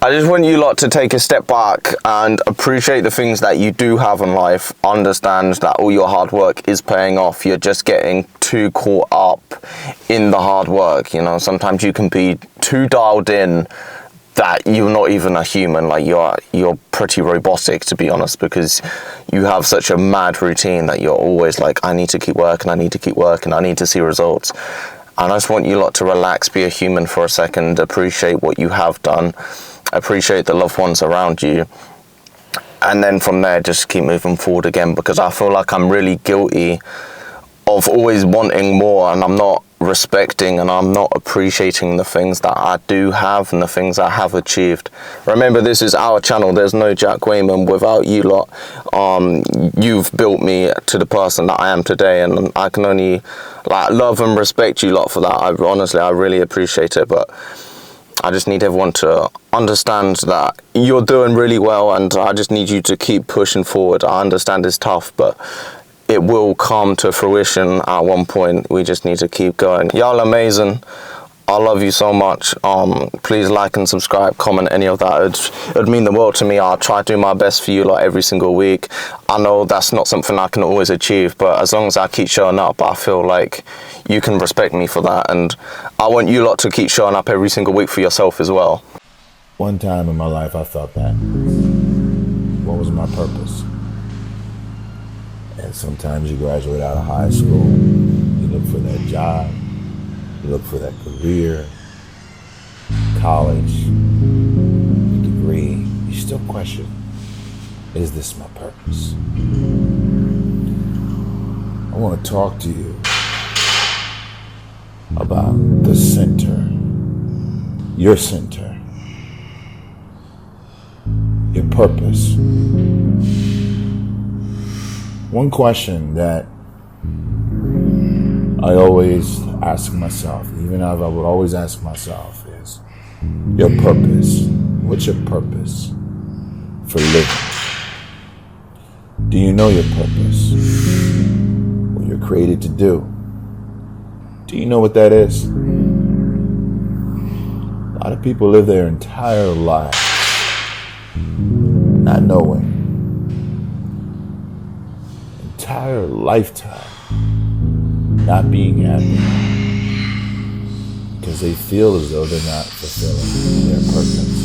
I just want you lot to take a step back and appreciate the things that you do have in life. Understand that all your hard work is paying off. You're just getting too caught up in the hard work. You know, sometimes you can be too dialed in that you're not even a human. Like you're pretty robotic, to be honest, because you have such a mad routine that you're always like, I need to keep working, I need to keep working, I need to see results. And I just want you lot to relax, be a human for a second, appreciate what you have done, appreciate the loved ones around you, and then from there just keep moving forward again, because I feel like I'm really guilty of always wanting more, and I'm not respecting and I'm not appreciating the things that I do have and the things I have achieved. Remember, this is our channel. There's no Jack Wayman. Without you lot, you've built me to the person that I am today, and I can only like love and respect you lot for that. I really appreciate it, but I just need everyone to understand that you're doing really well, and I just need you to keep pushing forward. I understand it's tough, but it will come to fruition at one point. We just need to keep going. Y'all amazing. I love you so much. Please like and subscribe, comment, any of that. It'd mean the world to me. I'll try to do my best for you like every single week. I know that's not something I can always achieve, but as long as I keep showing up, I feel like you can respect me for that. And I want you lot to keep showing up every single week for yourself as well. One time in my life I thought that. What was my purpose? And sometimes you graduate out of high school, you look for that job, you look for that career, college, degree, you still question, is this my purpose? I want to talk to you about the center, your center, your purpose. One question that I always ask myself, even I would always ask myself, is your purpose. What's your purpose for living? Do you know your purpose? What you're created to do? Do you know what that is? A lot of people live their entire lives not knowing. Entire lifetime not being happy because they feel as though they're not fulfilling their purpose.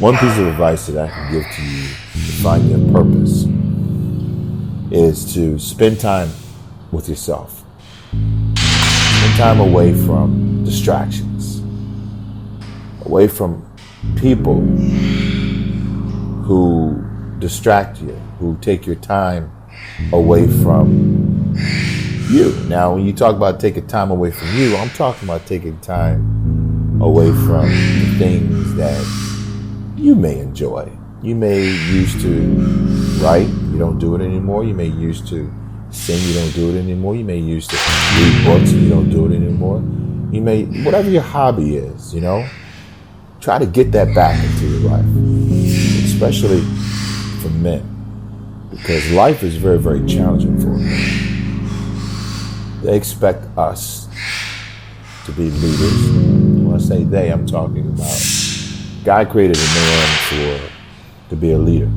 One piece of advice that I can give to you to find your purpose is to spend time with yourself. Spend time away from distractions, away from people who distract you, who take your time away from you. Now, when you talk about taking time away from you, I'm talking about taking time away from the things that you may enjoy. You may used to write, you don't do it anymore. You may used to sing, you don't do it anymore. You may used to read books, and you don't do it anymore. You may, whatever your hobby is, you know, try to get that back into your life, especially for men, because life is very, very challenging for men. They expect us to be leaders. When I say they, I'm talking about God created a man to be a leader.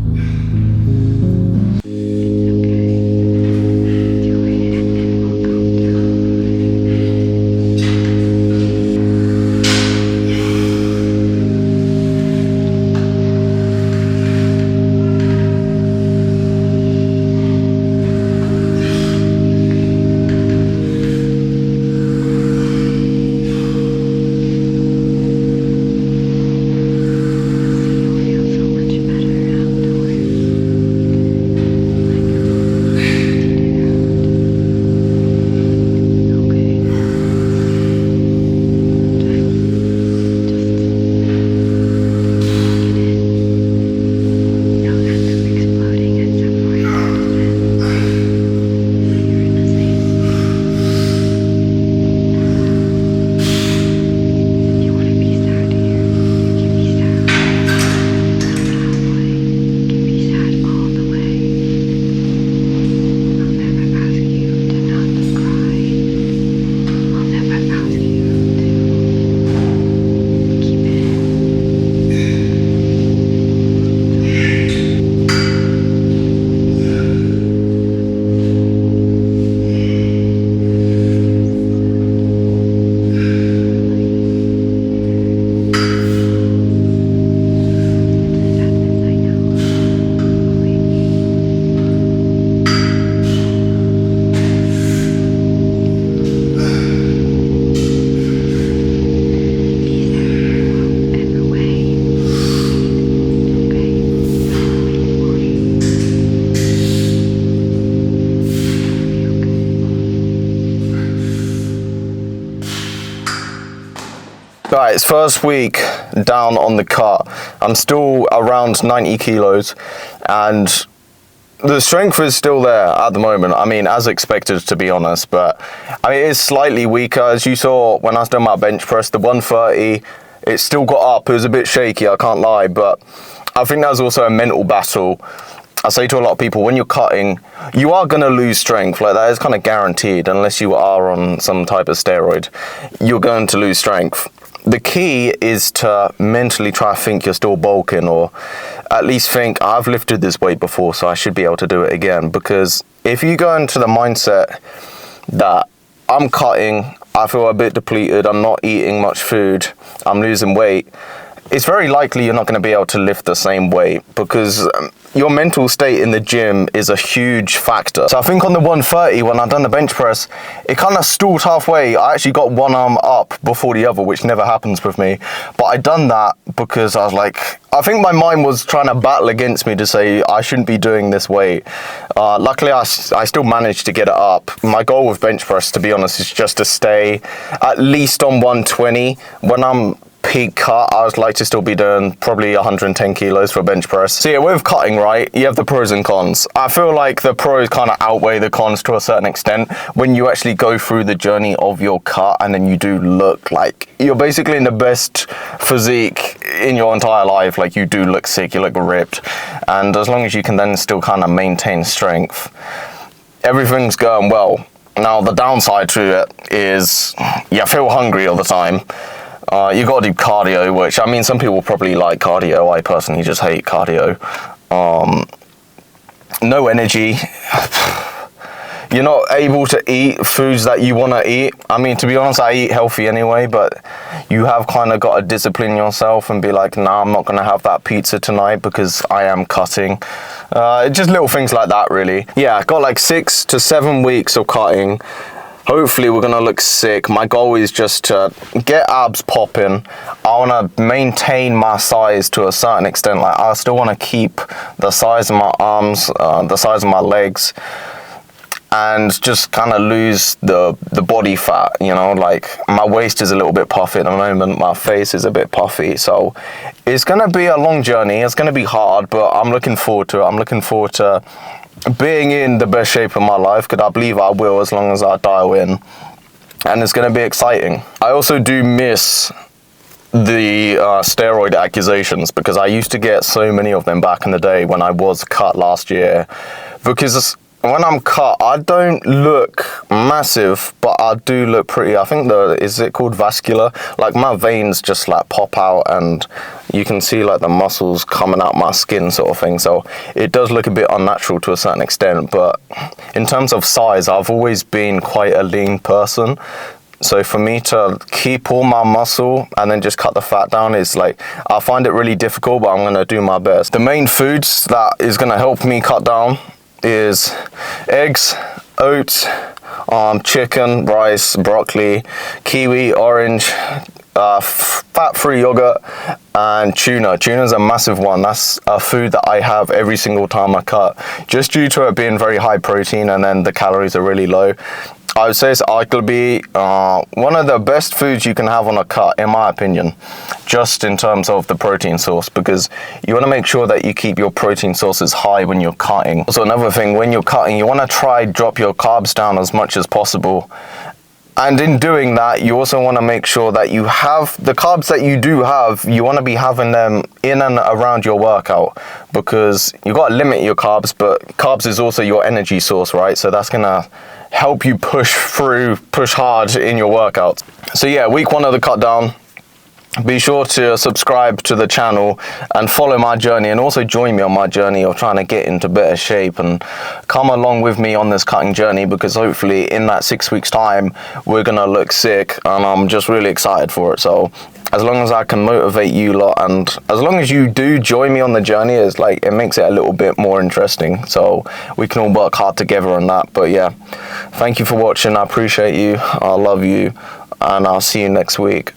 right, it's first week down on the cut. I'm still around 90 kilos, and the strength is still there at the moment. I mean, as expected, to be honest, but I mean, it is slightly weaker. As you saw when I was doing my bench press, the 130, it still got up. It was a bit shaky, I can't lie, but I think that was also a mental battle. I say to a lot of people, when you're cutting, you are going to lose strength. Like, that is kind of guaranteed, unless you are on some type of steroid. You're going to lose strength. The key is to mentally try to think you're still bulking, or at least think, I've lifted this weight before, so I should be able to do it again. Because if you go into the mindset that I'm cutting, I feel a bit depleted, I'm not eating much food, I'm losing weight, it's very likely you're not going to be able to lift the same weight, because your mental state in the gym is a huge factor. So I think on the 130, when I've done the bench press, it kind of stalled halfway. I actually got one arm up before the other, which never happens with me. But I done that because I was like, I think my mind was trying to battle against me to say I shouldn't be doing this weight. Luckily, I still managed to get it up. My goal with bench press, to be honest, is just to stay at least on 120. When I'm peak cut, I would like to still be doing probably 110 kilos for bench press. So yeah, with cutting, right, you have the pros and cons. I feel like the pros kind of outweigh the cons to a certain extent when you actually go through the journey of your cut, and then you do look like you're basically in the best physique in your entire life. Like, you do look sick, you look ripped, and as long as you can then still kind of maintain strength, everything's going well. Now, the downside to it is you feel hungry all the time. You got to do cardio, which, I mean, some people probably like cardio. I personally just hate cardio. No energy. You're not able to eat foods that you want to eat. I mean, to be honest, I eat healthy anyway, but you have kind of got to discipline yourself and be like, nah, I'm not going to have that pizza tonight because I am cutting. Just little things like that, really. Yeah, I got like 6 to 7 weeks of cutting. Hopefully we're gonna look sick. My goal is just to get abs popping. I wanna maintain my size to a certain extent. Like, I still wanna keep the size of my arms, the size of my legs, and just kind of lose the body fat, you know. Like, my waist is a little bit puffy at the moment, my face is a bit puffy, so it's gonna be a long journey. It's gonna be hard, but I'm looking forward to it. I'm looking forward to being in the best shape of my life, because I believe I will, as long as I dial in, and it's going to be exciting. I also do miss the steroid accusations, because I used to get so many of them back in the day when I was cut last year, because when I'm cut, I don't look massive, but I do look pretty. I think is it called vascular? Like, my veins just like pop out, and you can see like the muscles coming out my skin, sort of thing. So it does look a bit unnatural to a certain extent, but in terms of size, I've always been quite a lean person. So for me to keep all my muscle and then just cut the fat down is like, I find it really difficult, but I'm going to do my best. The main foods that is going to help me cut down is eggs, oats, chicken, rice, broccoli, kiwi, orange, fat-free yogurt, and tuna. Tuna's a massive one. That's a food that I have every single time I cut, just due to it being very high protein, and then the calories are really low. I would say it's arguably one of the best foods you can have on a cut, in my opinion, just in terms of the protein source, because you want to make sure that you keep your protein sources high when you're cutting. Also, another thing, when you're cutting, you want to try drop your carbs down as much as possible. And in doing that, you also want to make sure that you have the carbs that you do have, you want to be having them in and around your workout, because you got to limit your carbs, but carbs is also your energy source, right? So that's going to help you push hard in your workouts. So yeah, week 1 of the cut down. Be sure to subscribe to the channel and follow my journey, and also join me on my journey of trying to get into better shape, and come along with me on this cutting journey, because hopefully in that 6 weeks time we're gonna look sick, and I'm just really excited for it. So as long as I can motivate you lot, and as long as you do join me on the journey, it's like, it makes it a little bit more interesting, so we can all work hard together on that. But yeah, thank you for watching. I appreciate you, I love you, and I'll see you next week.